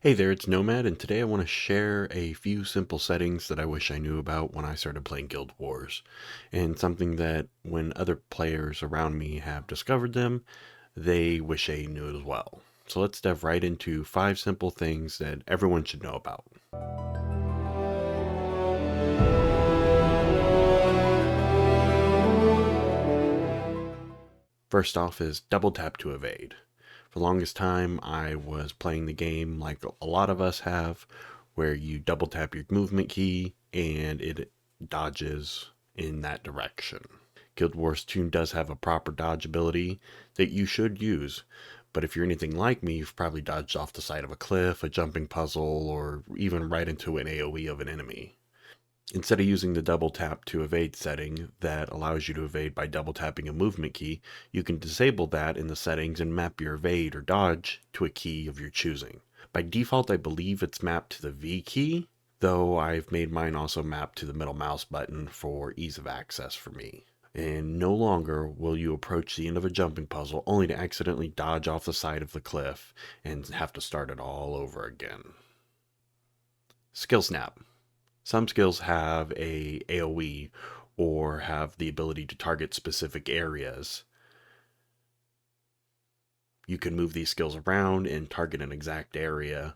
Hey there, it's Nomad, and today I want to share a few simple settings that I wish I knew about when I started playing Guild Wars, and something that when other players around me have discovered them, they wish they knew as well. So let's dive right into 5 simple things that everyone should know about. First off is double tap to evade. For the longest time, I was playing the game like a lot of us have, where you double tap your movement key and it dodges in that direction. Guild Wars 2 does have a proper dodge ability that you should use, but if you're anything like me, you've probably dodged off the side of a cliff, a jumping puzzle, or even right into an AoE of an enemy. Instead of using the double tap to evade setting that allows you to evade by double tapping a movement key, you can disable that in the settings and map your evade or dodge to a key of your choosing. By default, I believe it's mapped to the V key, though I've made mine also map to the middle mouse button for ease of access for me. And no longer will you approach the end of a jumping puzzle only to accidentally dodge off the side of the cliff and have to start it all over again. Skill Snap. Some skills have a AoE or have the ability to target specific areas. You can move these skills around and target an exact area,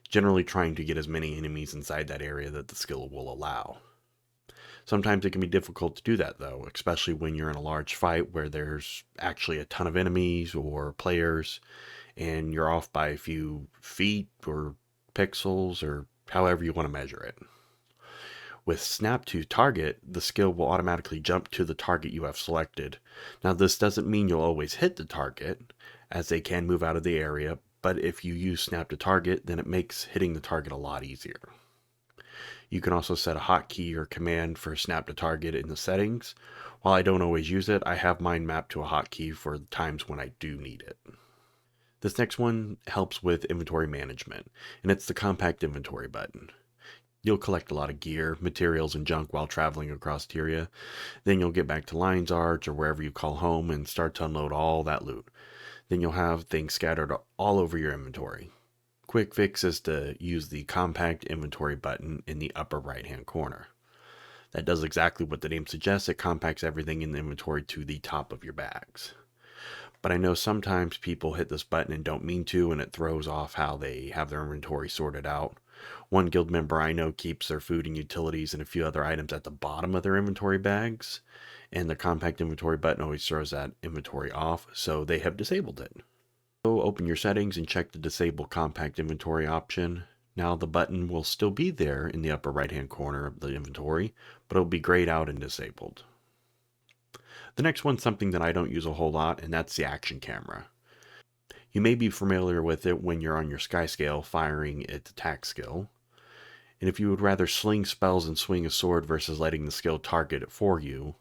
generally trying to get as many enemies inside that area that the skill will allow. Sometimes it can be difficult to do that though, especially when you're in a large fight where there's actually a ton of enemies or players and you're off by a few feet or pixels or however you want to measure it. With Snap to Target, the skill will automatically jump to the target you have selected. Now this doesn't mean you'll always hit the target, as they can move out of the area, but if you use Snap to Target, then it makes hitting the target a lot easier. You can also set a hotkey or command for Snap to Target in the settings. While I don't always use it, I have mine mapped to a hotkey for times when I do need it. This next one helps with inventory management, and it's the compact inventory button. You'll collect a lot of gear, materials, and junk while traveling across Tyria. Then you'll get back to Lion's Arch or wherever you call home and start to unload all that loot. Then you'll have things scattered all over your inventory. Quick fix is to use the compact inventory button in the upper right hand corner. That does exactly what the name suggests. It compacts everything in the inventory to the top of your bags. But I know sometimes people hit this button and don't mean to, and it throws off how they have their inventory sorted out. One guild member I know keeps their food and utilities and a few other items at the bottom of their inventory bags, and the compact inventory button always throws that inventory off, so they have disabled it. So open your settings and check the disable compact inventory option. Now the button will still be there in the upper right hand corner of the inventory, but it'll be grayed out and disabled. The next one's something that I don't use a whole lot, and that's the action camera. You may be familiar with it when you're on your sky scale firing its attack skill. And if you would rather sling spells and swing a sword versus letting the skill target it for you,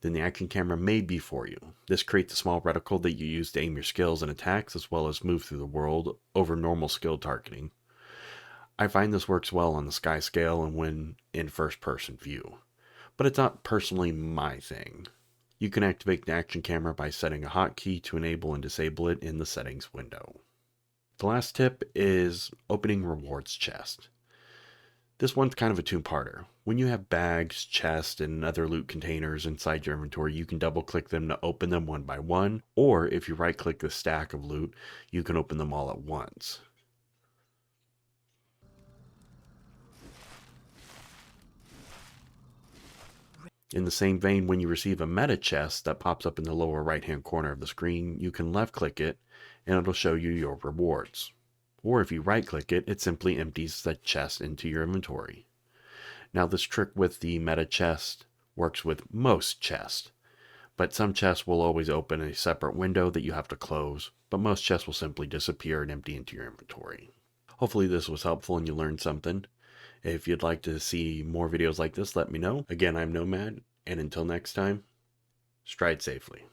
then the action camera may be for you. This creates a small reticle that you use to aim your skills and attacks as well as move through the world over normal skill targeting. I find this works well on the sky scale and when in first person view, but it's not personally my thing. You can activate the action camera by setting a hotkey to enable and disable it in the settings window. The last tip is opening rewards chest. This one's kind of a two-parter. When you have bags, chests, and other loot containers inside your inventory, you can double-click them to open them one by one, or if you right-click the stack of loot, you can open them all at once. In the same vein, when you receive a meta chest that pops up in the lower right-hand corner of the screen, you can left-click it, and it'll show you your rewards. Or if you right-click it, it simply empties the chest into your inventory. Now this trick with the meta chest works with most chests, but some chests will always open a separate window that you have to close, but most chests will simply disappear and empty into your inventory. Hopefully this was helpful and you learned something. If you'd like to see more videos like this, let me know. Again, I'm Nomad, and until next time, stride safely.